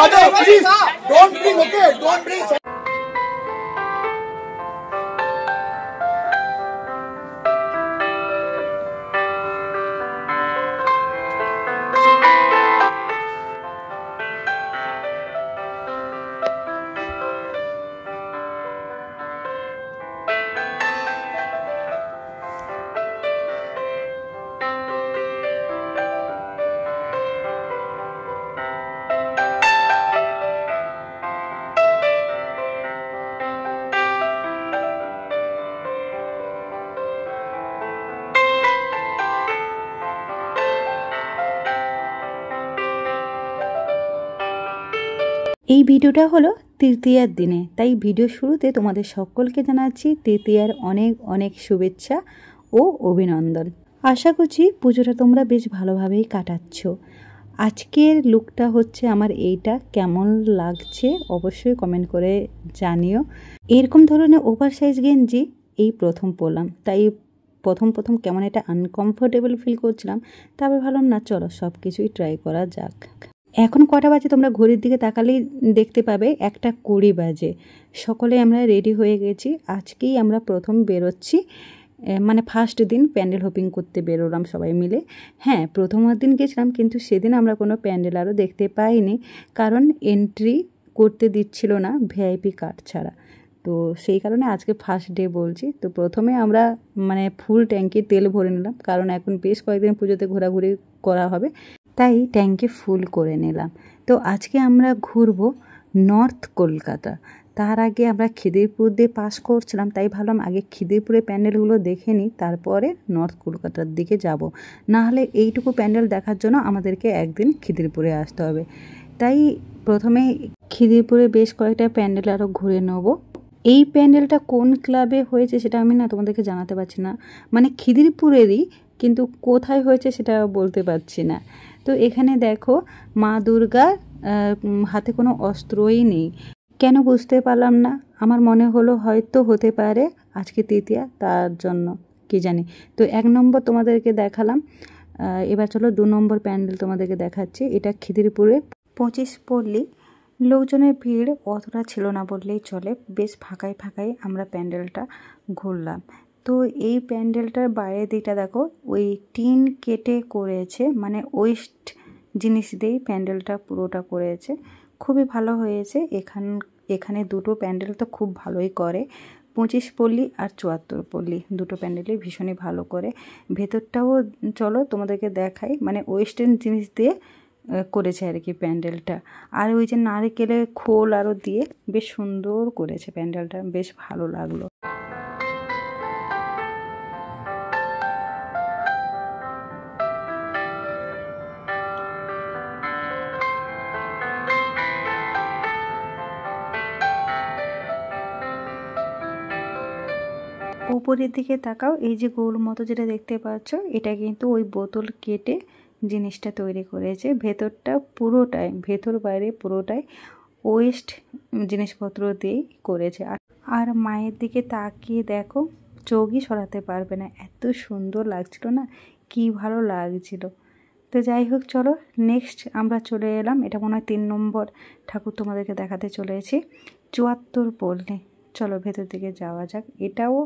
Father, please, don't bring, okay? Don't bring. এই ভিডিওটা হলো তৃতীয়ার দিনে, তাই ভিডিও শুরুতে তোমাদের সকলকে জানাচ্ছি তৃতীয়ার অনেক অনেক শুভেচ্ছা ও অভিনন্দন। আশা করছি পুজোটা তোমরা বেশ ভালোভাবেই কাটাচ্ছ। আজকের লুকটা হচ্ছে আমার এইটা, কেমন লাগছে অবশ্যই কমেন্ট করে জানিও। এরকম ধরনের ওভার সাইজ গেঞ্জি এই প্রথম পরলাম, তাই প্রথম কেমন একটা আনকমফোর্টেবল ফিল করছিলাম। তারপর ভাবলাম না চলো সব কিছুই ট্রাই করা যাক। এখন কটা বাজে তোমরা ঘড়ির দিকে তাকালেই দেখতে পাবে 1:20 বাজে। সকলে আমরা রেডি হয়ে গেছি। আজকেই আমরা প্রথম বেরোচ্ছি, মানে ফার্স্ট দিন প্যান্ডেল হোপিং করতে বেরোলাম সবাই মিলে। হ্যাঁ, প্রথম দিন গেছিলাম, কিন্তু সেদিন আমরা কোনো প্যান্ডেল আরও দেখতে পাইনি, কারণ এন্ট্রি করতে দিচ্ছিল না ভিআইপি কার্ড ছাড়া। তো সেই কারণে আজকে ফার্স্ট ডে বলছি। তো প্রথমে আমরা মানে ফুল ট্যাঙ্কি তেল ভরে নিলাম, কারণ এখন বেশ কয়েকদিন পুজোতে ঘোরাঘুরি করা হবে, তাই ট্যাঙ্কি ফুল করে নিলাম। তো আজকে আমরা ঘুরবো নর্থ কলকাতা। তার আগে আমরা খিদিরপুর দিয়ে পাস করছিলাম, তাই ভাবলাম আগে খিদিরপুরের প্যান্ডেলগুলো দেখে নিই, তারপরে নর্থ কলকাতার দিকে যাব। না হলে এইটুকু প্যান্ডেল দেখার জন্য আমাদেরকে একদিন খিদিরপুরে আসতে হবে। তাই প্রথমে খিদিরপুরে বেশ কয়েকটা প্যান্ডেল আরও ঘুরে নেব। এই প্যান্ডেলটা কোন ক্লাবে হয়েছে সেটা আমি না তোমাদেরকে জানাতে পারছি না, মানে খিদিরপুরেরই, কিন্তু কোথায় হয়েছে সেটা বলতে পারছি না। তো এখানে দেখো মা দুর্গার হাতে কোনো অস্ত্রই নেই, কেন বুঝতে পারলাম না। আমার মনে হলো হয়তো হতে পারে আজকে তৃতীয়া, তার জন্য কি জানি। তো 1 নম্বর তোমাদেরকে দেখালাম, এবার চলো 2 নম্বর প্যান্ডেল তোমাদেরকে দেখাচ্ছি। এটা খিদিরপুরে 25 পল্লী। লোকজনের ভিড় অতটা ছিল না বললেই চলে, বেশ ফাঁকাই আমরা প্যান্ডেলটা ঘুরলাম। তো এই প্যান্ডেলটার বাইরের দিকটা দেখো, ওই টিন কেটে করেছে, মানে ওয়েস্ট জিনিস দিয়েই প্যান্ডেলটা পুরোটা করেছে, খুবই ভালো হয়েছে। এখানে দুটো প্যান্ডেল তো খুব ভালোই করে, 25 পল্লী আর 74 পল্লী, দুটো প্যান্ডেলই ভীষণই ভালো করে। ভেতরটাও চলো তোমাদেরকে দেখাই, মানে ওয়েস্টার্ন জিনিস দিয়ে করেছে আর কি প্যান্ডেলটা। আর ওই যে নারকেলের খোল আরও দিয়ে বেশ সুন্দর করেছে প্যান্ডেলটা, বেশ ভালো লাগলো। উপরের দিকে তাকাও, এই যে গোল মতো যেটা দেখতে পাচ্ছ, এটা কিন্তু ওই বোতল কেটে জিনিসটা তৈরি করেছে। ভেতরটা পুরোটাই, ভেতর বাইরে পুরোটাই ওয়েস্ট জিনিসপত্র দিয়েই করেছে। আর মায়ের দিকে তাকিয়ে দেখো, চোখই সরাতে পারবে না, এত সুন্দর লাগছিল না, কি ভালো লাগছিল। তো যাই হোক, চলো নেক্সট আমরা চলে এলাম, এটা মনে হয় 3 নম্বর ঠাকুর তোমাদেরকে দেখাতে চলেছি, 74 পল্লী। চলো ভেতর দিকে যাওয়া যাক। এটাও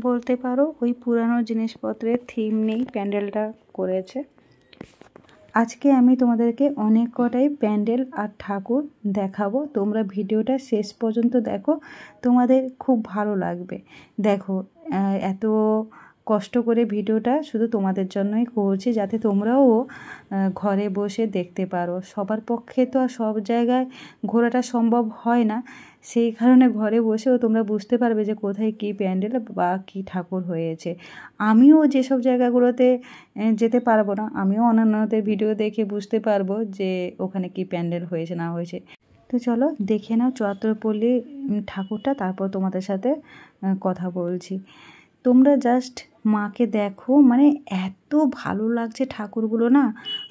বলতে পারো ওই পুরানো জিনিসপত্রের থিম নেই প্যান্ডেলটা করেছে। আজকে আমি তোমাদেরকে অনেক কটাই প্যান্ডেল আর ঠাকুর দেখাবো, তোমরা ভিডিওটা শেষ পর্যন্ত দেখো, তোমাদের খুব ভালো লাগবে। দেখো এত কষ্ট করে ভিডিওটা শুধু তোমাদের জন্যই করছি, যাতে তোমরাও ঘরে বসে দেখতে পারো। সবার পক্ষে তো আর সব জায়গায় ঘোরাটা সম্ভব হয় না, সেই কারণে ঘরে বসেও তোমরা বুঝতে পারবে যে কোথায় কী প্যান্ডেল বা কী ঠাকুর হয়েছে। আমিও যেসব জায়গাগুলোতে যেতে পারবো না, আমিও অন্যান্যদের ভিডিও দেখে বুঝতে পারবো যে ওখানে কী প্যান্ডেল হয়েছে না হয়েছে। তো চলো দেখে নাও 74 পল্লী ঠাকুরটা, তারপর তোমাদের সাথে কথা বলছি। তোমরা জাস্ট মাকে দেখো, মানে এত ভালো লাগছে ঠাকুরগুলো না,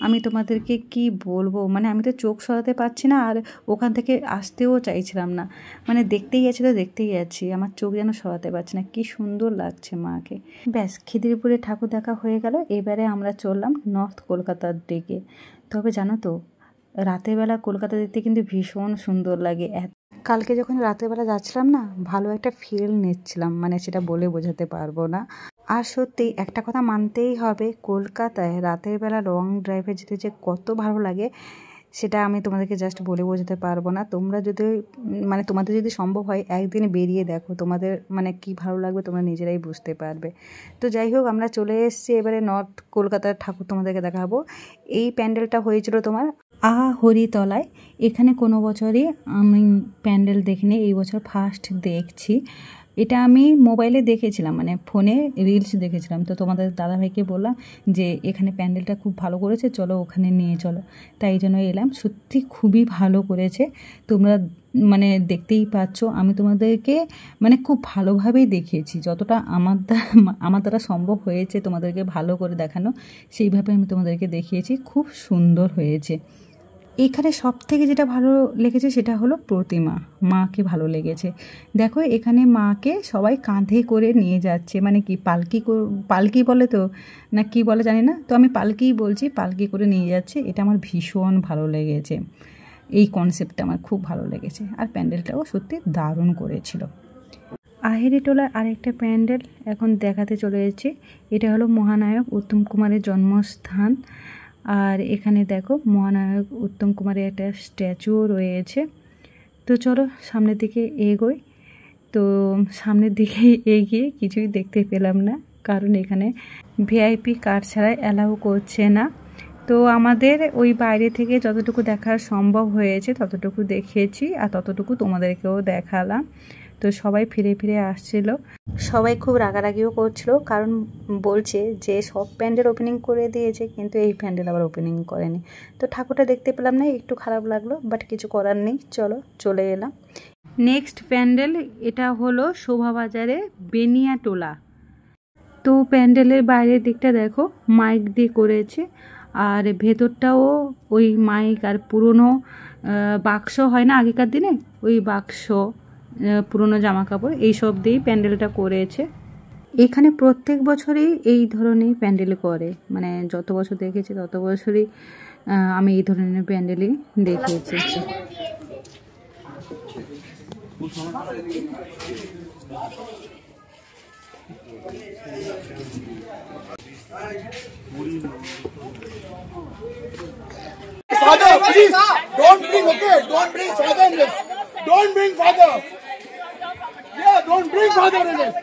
আমি তোমাদেরকে কি বলবো, মানে আমি তো চোখ সরাতে পারছি না, আর ওখান থেকে আসতেও চাইছিলাম না, মানে দেখতেই যাচ্ছি, আমার চোখ যেন সরাতে পারছি না, কি সুন্দর লাগছে মাকে। ব্যাস খিদিরপুরে ঠাকুর দেখা হয়ে গেল, এবারে আমরা চললাম নর্থ কলকাতার দিকে। তবে জানো তো, রাতের বেলা কলকাতা দেখতে কিন্তু ভীষণ সুন্দর লাগে। কালকে যখন রাতের বেলা যাচ্ছিলাম না, ভালো একটা ফিল নিচ্ছিলাম, মানে সেটা বলে বোঝাতে পারবো না। আর সত্যি একটা কথা মানতেই হবে, কলকাতায় রাতের বেলা লং ড্রাইভে যেতে যে কত ভালো লাগে সেটা আমি তোমাদেরকে জাস্ট বলে বোঝাতে পারবো না। তোমরা যদি মানে তোমাদের যদি সম্ভব হয় একদিন বেরিয়ে দেখো, তোমাদের মানে কি ভালো লাগবে তোমরা নিজেরাই বুঝতে পারবে। তো যাই হোক, আমরা চলে এসেছি এবারে নর্থ কলকাতার ঠাকুর তোমাদেরকে দেখাবো। এই প্যান্ডেলটা হয়েছিল তোমার হরিতলায়। এখানে কোনো বছরই আমি প্যান্ডেল দেখিনি, এই বছর ফার্স্ট দেখছি। এটা আমি মোবাইলে দেখেছিলাম, মানে ফোনে রিলস দেখেছিলাম। তো তোমাদের দাদাভাইকে বললাম যে এখানে প্যান্ডেলটা খুব ভালো করেছে, চলো ওখানে নিয়ে চলো। তাই জন্য এলাম। সত্যি খুবই ভালো করেছে, তোমরা মানে দেখতেই পাচ্ছ। আমি তোমাদেরকে মানে খুব ভালোভাবেই দেখিয়েছি, যতটা আমার দ্বারা সম্ভব হয়েছে তোমাদেরকে ভালো করে দেখানো, সেইভাবে আমি তোমাদেরকে দেখিয়েছি। খুব সুন্দর হয়েছে। এখানে সব থেকে যেটা ভালো লেগেছে সেটা হলো প্রতিমা, মাকে ভালো লেগেছে। দেখো এখানে মাকে সবাই কাঁধে করে নিয়ে যাচ্ছে, মানে কি পালকি বলে তো না কি বলে জানি না, তো আমি পালকিই বলছি, পালকি করে নিয়ে যাচ্ছে। এটা আমার ভীষণ ভালো লেগেছে, এই কনসেপ্টটা আমার খুব ভালো লেগেছে। আর প্যান্ডেলটাও সত্যি দারুণ করেছিল। আহেরিটোলার আরেকটা প্যান্ডেল এখন দেখাতে চলে এসেছি। এটা হলো মহানায়ক উত্তম কুমারের জন্মস্থান। আর এখানে দেখো মহানায়ক উত্তম কুমারের একটা স্ট্যাচুও রয়েছে। তো চলো সামনের দিকে এগোই। তো সামনের দিকে এগিয়ে কিছুই দেখতে পেলাম না, কারণ এখানে ভিআইপি কার্ড ছাড়া অ্যালাউ করছে না। তো আমাদের ওই বাইরে থেকে যতটুকু দেখা সম্ভব হয়েছে ততটুকু দেখিয়েছি, আর ততটুকু তোমাদেরকেও দেখালাম। তো সবাই ফিরে ফিরে আসছিল, সবাই খুব রাগারাগিও করছিল, কারণ বলছে যে সব প্যান্ডেল ওপেনিং করে দিয়েছে কিন্তু এই প্যান্ডেল আবার ওপেনিং করেনি। তো ঠাকুরটা দেখতে পেলাম না, একটু খারাপ লাগলো, বাট কিছু করার নেই, চলো চলে এলাম। নেক্সট প্যান্ডেল এটা হলো শোভাবাজারে বেনিয়াটোলা। তো প্যান্ডেলের বাইরের দিকটা দেখো মাইক দিয়ে করেছে, আর ভেতরটাও ওই মাইক আর পুরনো বাক্স হয় না আগেকার দিনে, ওই বাক্স, পুরনো জামা কাপড় এইসব দিয়েই প্যান্ডেলটা করেছে। এখানে প্রত্যেক বছরই এই ধরনের প্যান্ডেল করে, মানে যত বছর দেখেছি তত বছরই আমি এই ধরনের প্যান্ডেলই দেখেছি। Father, please, don't bring, okay? Don't bring father in this. Don't bring father. Yeah, don't bring father in this.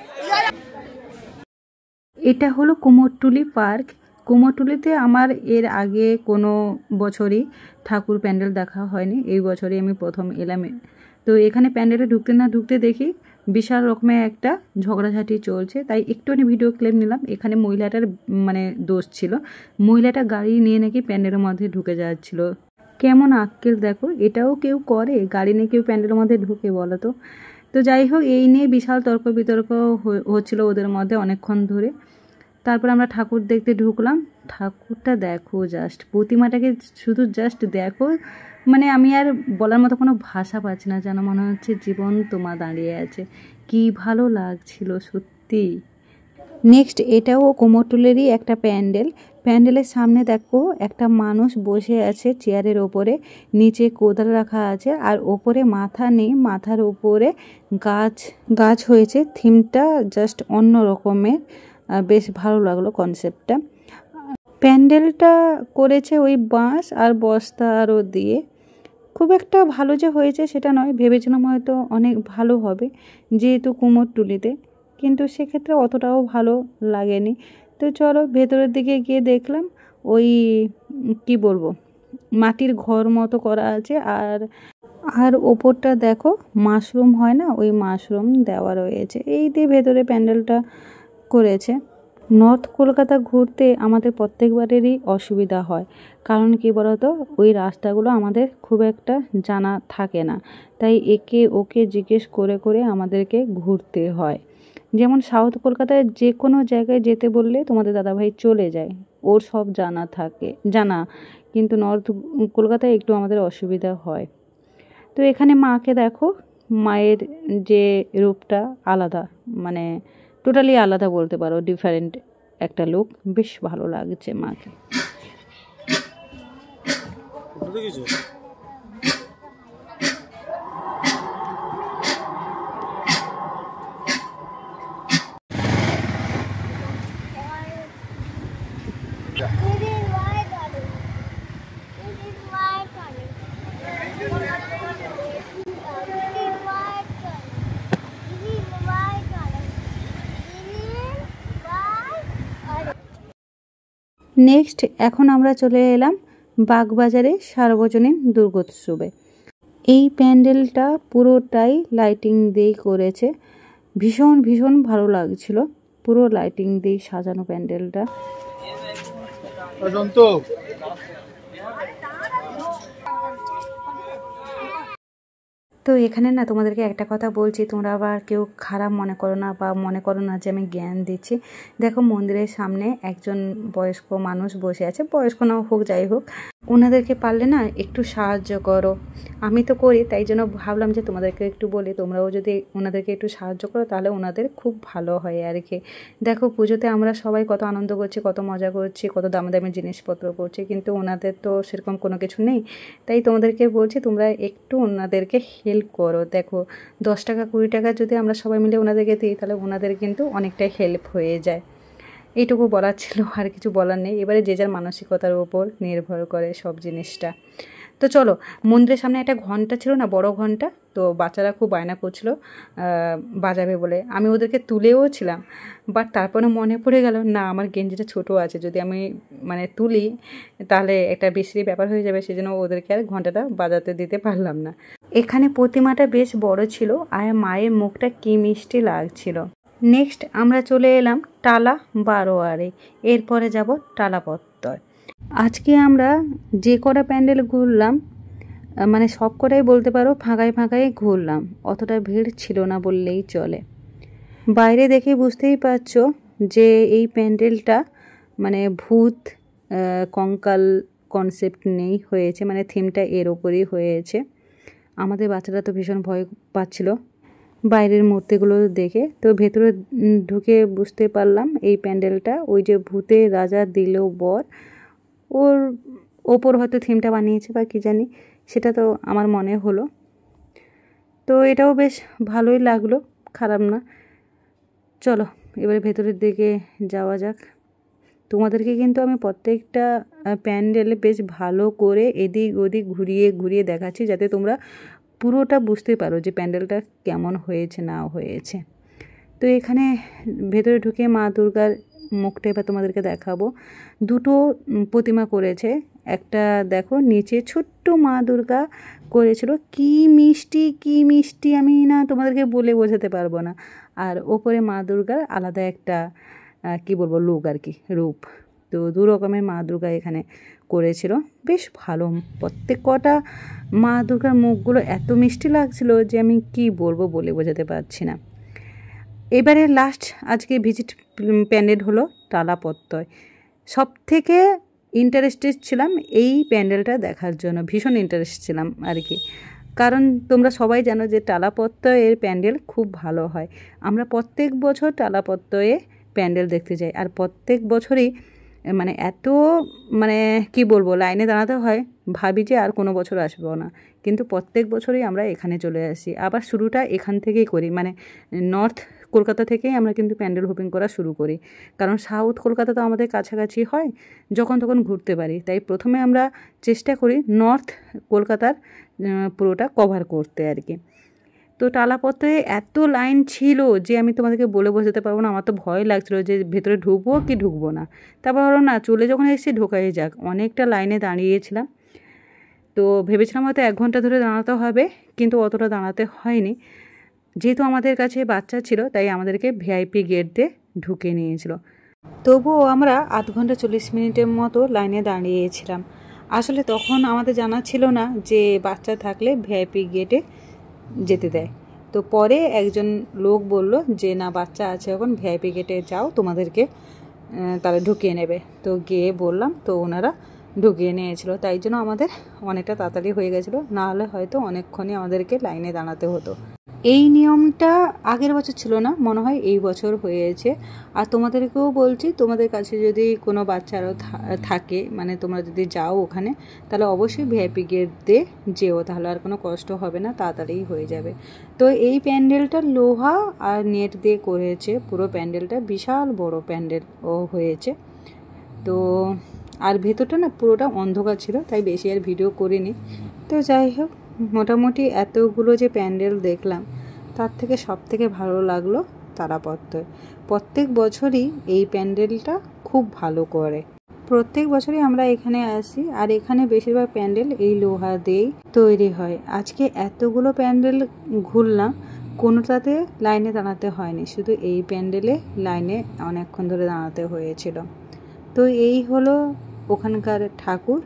এটা হলো কুমোরটুলি পার্ক। কুমোরটুলিতে আমার এর আগে কোনো বছরই ঠাকুর প্যান্ডেল দেখা হয়নি, এই বছরই আমি প্রথম এলাম। তো এখানে প্যান্ডেলে ঢুকতে না ঢুকতে দেখি বিশাল রকমের একটা ঝগড়াঝাটি চলছে, তাই একটুখানি ভিডিও ক্লিপ নিলাম। এখানে মহিলাটার মানে দোষ ছিল, মহিলাটা গাড়ি নিয়ে নাকি প্যান্ডেলের মধ্যে ঢুকে যাচ্ছিল। কেমন আক্কেল দেখো, এটাও কেউ করে, গাড়ি নিয়ে কেউ প্যান্ডেলের মধ্যে ঢুকে বলো তো। তো যাই হোক, এই নিয়ে বিশাল তর্ক বিতর্ক হচ্ছিল ওদের মধ্যে অনেকক্ষণ ধরে। তারপর আমরা ঠাকুর দেখতে ঢুকলাম। ঠাকুরটা দেখো, জাস্ট প্রতিমাটাকে শুধু জাস্ট দেখো, মানে আমি আর বলার মতো কোনো ভাষা পাচ্ছি না, যেন মনে হচ্ছে জীবন তোমা দাঁড়িয়ে আছে, কি ভালো লাগছিল সত্যি। নেক্সট এটাও কুমোরটুলিরই একটা প্যান্ডেল। প্যান্ডেলের সামনে দেখো একটা মানুষ বসে আছে চেয়ারের ওপরে, নিচে কোদাল রাখা আছে, আর ওপরে মাথা নেই, মাথার ওপরে গাছ হয়েছে। থিমটা জাস্ট অন্য রকমের, বেশ ভালো লাগলো কনসেপ্টটা। প্যান্ডেলটা করেছে ওই বাঁশ আর বস্তা আরও দিয়ে, খুব একটা ভালো যে হয়েছে সেটা নয়, ভেবেছিলাম হয়তো অনেক ভালো হবে যেহেতু কুমোরটুলিতে, কিন্তু সেক্ষেত্রে অতটাও ভালো লাগেনি। তো চলো ভেতরের দিকে গিয়ে দেখলাম ওই কি বলবো, মাটির ঘর মতো করা আছে, আর ওপরটা দেখো মাশরুম হয় না, ওই মাশরুম দেওয়া রয়েছে। এই দিয়ে ভেতরে প্যান্ডেলটা করেছে। নর্থ কলকাতা ঘুরতে আমাদের প্রত্যেকবারেরই অসুবিধা হয়, কারণ কি বলতো, ওই রাস্তাগুলো আমাদের খুব একটা জানা থাকে না, তাই একে ওকে জিজ্ঞেস করে করে আমাদেরকে ঘুরতে হয়। যেমন সাউথ কলকাতায় যে কোনো জায়গায় যেতে বললে তোমাদের দাদাভাই চলে যায়, ওর সব জানা, কিন্তু নর্থ কলকাতায় একটু আমাদের অসুবিধা হয়। তো এখানে মাকে দেখো, মায়ের যে রূপটা আলাদা, মানে টোটালি আলাদা বলতে পারো, ডিফারেন্ট একটা লুক, বেশ ভালো লাগছে মাকে। নেক্সট এখন আমরা চলে এলাম বাগবাজারে সার্বজনীন দুর্গোৎসবে। এই প্যান্ডেলটা পুরোটাই লাইটিং দিয়ে করেছে, ভীষণ ভীষণ ভালো লাগছিল, পুরো লাইটিং দিয়ে সাজানো প্যান্ডেলটা। তো এখানে না তোমাদেরকে একটা কথা বলছি, তোমরা আবার কেউ খারাপ মনে করো না বা মনে করো না যে আমি জ্ঞান দিচ্ছি। দেখো মন্দিরের সামনে একজন বয়স্ক মানুষ বসে আছে, বয়স্ক না হোক যাই হোক, ওনাদেরকে পারলে না একটু সাহায্য করো। আমি তো করি, তাই জন্য ভাবলাম যে তোমাদেরকে একটু বলি, তোমরাও যদি ওনাদেরকে একটু সাহায্য করো তাহলে ওনাদের খুব ভালো হয় আর কি। দেখো পুজোতে আমরা সবাই কত আনন্দ করছি, কত মজা করছি, কত দামি দামি জিনিসপত্র করছি, কিন্তু ওনাদের তো সেরকম কোনো কিছু নেই। তাই তোমাদেরকে বলছি তোমরা একটু ওনাদেরকে হেল্প করো। দেখো 10 টাকা 20 টাকা যদি আমরা সবাই মিলে ওনাদেরকে দিই তাহলে ওনাদের কিন্তু অনেকটাই হেল্প হয়ে যায়। এইটুকু বলার ছিল, আর কিছু বলার নেই। এবারে যে যার মানসিকতার উপর নির্ভর করে সব জিনিসটা। তো চলো, মন্দিরের সামনে একটা ঘন্টা ছিল না, বড় ঘন্টা, তো বাচ্চারা খুব বায়না করছিল বাজাবে বলে, আমি ওদেরকে তুলেও ছিলাম, বাট তারপরে মনে পড়ে গেল না আমার গেঞ্জিটা ছোটো আছে, যদি আমি মানে তুলি তাহলে একটা বিশ্রী ব্যাপার হয়ে যাবে, সেজন্য ওদেরকে আর ঘন্টাটা বাজাতে দিতে পারলাম না। এখানে প্রতিমাটা বেশ বড় ছিল আর মায়ের মুখটা কি মিষ্টি লাগছিল। নেক্সট আমরা চলে এলাম টালা বারোয়ারে, এরপরে যাব টালাপত্তর। আজকে আমরা যে কটা প্যান্ডেল ঘুরলাম, মানে সব কটাই বলতে পারো ফাঁকায় ফাঁকায় ঘুরলাম, অতটা ভিড় ছিল না বললেই চলে। বাইরে দেখে বুঝতেই পারছো যে এই প্যান্ডেলটা মানে ভূত কঙ্কাল কনসেপ্ট নেই হয়েছে, মানে থিমটা এর ওপরই হয়েছে। আমাদের বাচ্চারা তো ভীষণ ভয় পাচ্ছিল বাইরের মূর্তিগুলো দেখে। তো ভেতরে ঢুকে বুঝতে পারলাম এই প্যান্ডেলটা ওই যে ভূতের রাজা দিল বর, ওর ওপর হয়তো থিমটা বানিয়েছে বা কী জানি, সেটা তো আমার মনে হলো। তো এটাও বেশ ভালোই লাগলো, খারাপ না। চলো এবারে ভেতরের দিকে যাওয়া যাক। তোমাদেরকে কিন্তু আমি প্রত্যেকটা প্যান্ডেলে বেশ ভালো করে এদিক ওদিক ঘুরিয়ে ঘুরিয়ে দেখাচ্ছি, যাতে তোমরা পুরোটা বুঝতে পারো যে প্যান্ডেলটা কেমন হয়েছে না হয়েছে। তো এখানে ভেতরে ঢুকে মা দুর্গার মুখটা এবার তোমাদেরকে দেখাবো। দুটো প্রতিমা করেছে, একটা দেখো নিচে ছোট্ট মা দুর্গা করেছিল, কি মিষ্টি কি মিষ্টি, আমি না তোমাদেরকে বলে বোঝাতে পারবো না। আর ওপরে মা দুর্গার আলাদা একটা কি বলবো লুক আর কি, রূপ। তো দু রকমের মা দুর্গা এখানে করেছিল, বেশ ভালো। প্রত্যেক কটা মা দুর্গার মুখগুলো এত মিষ্টি লাগছিল যে আমি কি বলবো বলে বোঝাতে পারছি না। এবারে লাস্ট আজকে ভিজিট প্যান্ডেল হলো টালাপত্তর। সব থেকে ইন্টারেস্টেড ছিলাম এই প্যান্ডেলটা দেখার জন্য, ভীষণ ইন্টারেস্ট ছিলাম আর কি। কারণ তোমরা সবাই জানো যে টালাপত্তরের প্যান্ডেল খুব ভালো হয়। আমরা প্রত্যেক বছর টালাপত্তরে প্যান্ডেল দেখতে যাই, আর প্রত্যেক বছরই মানে এত মানে কি বলবো লাইনে দাঁড়াতে হয়, ভাবি যে আর কোনো বছর আসবো না, কিন্তু প্রত্যেক বছরই আমরা এখানে চলে আসি। আবার শুরুটা এখান থেকেই করি, মানে নর্থ কলকাতা থেকেই আমরা কিন্তু প্যান্ডেল হোপিং করা শুরু করি, কারণ সাউথ কলকাতা তো আমাদের কাছাকাছি হয়, যখন তখন ঘুরতে পারি। তাই প্রথমে আমরা চেষ্টা করি নর্থ কলকাতার পুরোটা কভার করতে আর কি। তো টালাপত্রে এত লাইন ছিল যে আমি তোমাদেরকে বলে বোঝাতে পারবো না। আমার তো ভয় লাগছিলো যে ভেতরে ঢুকবো কি ঢুকবো না, তারপর হলো না চলে যখন এসেছি ঢোকাই যাক। অনেকটা লাইনে দাঁড়িয়েছিলাম, তো ভেবেছিলাম হয়তো 1 ঘন্টা ধরে দাঁড়াতে হবে, কিন্তু অতটা দাঁড়াতে হয়নি। যেহেতু আমাদের কাছে বাচ্চা ছিল তাই আমাদেরকে ভিআইপি গেট দিয়ে ঢুকে নিয়েছিল। তবুও আমরা 8 ঘন্টা 40 মিনিটের মতো লাইনে দাঁড়িয়েছিলাম। আসলে তখন আমাদের জানা ছিল না যে বাচ্চা থাকলে ভিআইপি গেটে যেতে দেয়। তো পরে একজন লোক বলল যে না বাচ্চা আছে, এখন ভিআইপি গেটে যাও, তোমাদেরকে তারা ঢুকিয়ে নেবে। তো গিয়ে বললাম, তো ওনারা ঢুকিয়ে নিয়েছিল। তাই জন্য আমাদের অনেকটা তাড়াতাড়ি হয়ে গেছিলো, না হলে হয়তো অনেকক্ষণই আমাদেরকে লাইনে দাঁড়াতে হতো। এই নিয়মটা আগের বছর ছিল না, মনে হয় এই বছর হয়েছে। আর তোমাদেরকেও বলছি, তোমাদের কাছে যদি কোনো বাচ্চারাও থাকে, মানে তোমরা যদি যাও ওখানে, তাহলে অবশ্যই ভিআইপি গেট দিয়ে যেও, তাহলে আর কোনো কষ্ট হবে না, তাড়াতাড়ি হয়ে যাবে। তো এই প্যান্ডেলটা লোহা আর নেট দিয়ে করেছে, পুরো প্যান্ডেলটা বিশাল বড় প্যান্ডেল ও হয়েছে। তো আর ভেতরটা না পুরোটা অন্ধকার ছিল, তাই বেশি আর ভিডিও করিনি। তো যাই হোক, মোটামুটি এতগুলো যে প্যান্ডেল দেখলাম, তার থেকে সব থেকে ভালো লাগলো তারাপত্তর। প্রত্যেক বছরই এই প্যান্ডেলটা খুব ভালো করে, প্রত্যেক বছরই আমরা এখানে আসি। আর এখানে বেশিরভাগ প্যান্ডেল এই লোহা দিয়েই তৈরি হয়। আজকে এতগুলো প্যান্ডেল ঘুরলাম, কোনোটাতে লাইনে দাঁড়াতে হয়নি, শুধু এই প্যান্ডেলে লাইনে অনেকক্ষণ ধরে দাঁড়াতে হয়েছিল। তো এই হলো ওখানকার ঠাকুর।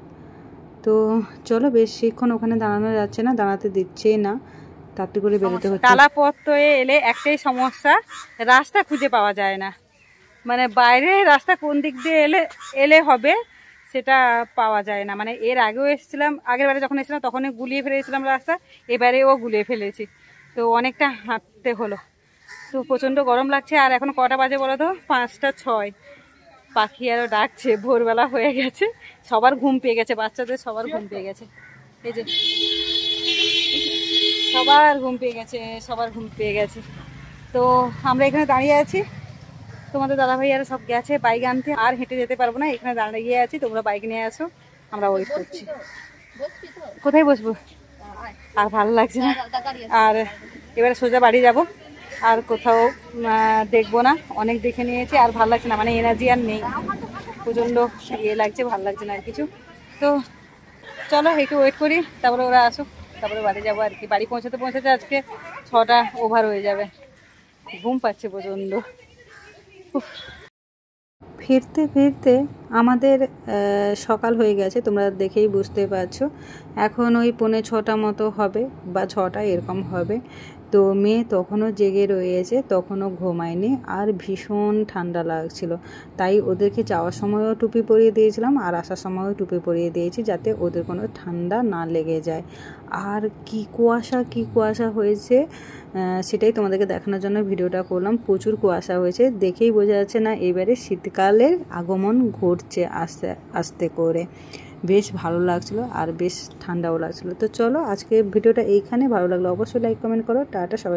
তো চলো, বেশিক্ষণ ওখানে দাঁড়ানো যাচ্ছে না, দাঁড়াতে দিচ্ছেই না, তাড়াতাড়ি করে বেরোতে হচ্ছে। তালাপত্তরে এলে একটাই সমস্যা, রাস্তা খুঁজে পাওয়া যায় না। মানে বাইরে রাস্তা কোন দিক দিয়ে এলে হবে সেটা পাওয়া যায় না। মানে এর আগেও এসেছিলাম, আগের বারে যখন এসেছিলাম তখনই গুলিয়ে ফেলেছিলাম রাস্তা, এবারেও গুলিয়ে ফেলেছি। তো অনেকটা হাঁটতে হলো। তো প্রচণ্ড গরম লাগছে। আর এখন কটা বাজে বলো তো? 5:06। পাখি আরও ডাকছে, ভোরবেলা হয়ে গেছে, সবার ঘুম পেয়ে গেছে, বাচ্চাদের সবার ঘুম পেয়ে গেছে। এই যে সবার ঘুম পেয়ে গেছে। তো আমরা এখানে দাঁড়িয়ে আছি, তোমাদের দাদাভাই আর সব গেছে বাইক আনতে, আর হেঁটে যেতে পারবো না, এখানে দাঁড়িয়ে আছি, তোমরা বাইক নিয়ে আসো, আমরা ওয়েট করছি। কোথায় বসবো? আর ভালো লাগছে না, আর এবারে সোজা বাড়ি যাব, আর কোথাও দেখবো না, অনেক দেখে নিয়েছি, আর ভালো লাগছে না, মানে এনার্জি আর নেই, প্রচণ্ড লাগছে, ভালো লাগছে না আর কিছু। তো চলো একটু ওয়েট করি, তারপরে ওরা আসুক, তারপরে বাড়ি যাবো আর কি। বাড়ি পৌঁছাতে আজকে 6টা ওভার হয়ে যাবে, ঘুম পাচ্ছে প্রচণ্ড। ফিরতে ফিরতে আমাদের সকাল হয়ে গেছে, তোমরা দেখেই বুঝতে পারছো। এখন ওই 5:45 মতো হবে, বা 6টা এরকম হবে। তো মেয়ে তখনও জেগে রয়েছে, তখনও ঘুমায়নি, আর ভীষণ ঠান্ডা লাগছিল। তাই ওদেরকে যাওয়ার সময়ও টুপি পরিয়ে দিয়েছিলাম, আর আসার সময়ও টুপি পরিয়ে দিয়েছি, যাতে ওদের কোনো ঠান্ডা না লেগে যায়। আর কি কুয়াশা হয়েছে, সেটাই তোমাদেরকে দেখানোর জন্য ভিডিওটা করলাম। প্রচুর কুয়াশা হয়েছে, দেখেই বোঝা যাচ্ছে না এবারে শীতকালের আগমন ঘটছে আস্তে আস্তে করে। বেশ ভালো লাগছিলো, আর বেশ ঠান্ডাও লাগছিলো। তো চলো, আজকে ভিডিওটা এইখানে, ভালো লাগলো অবশ্যই লাইক কমেন্ট করো। টাটা সবাই।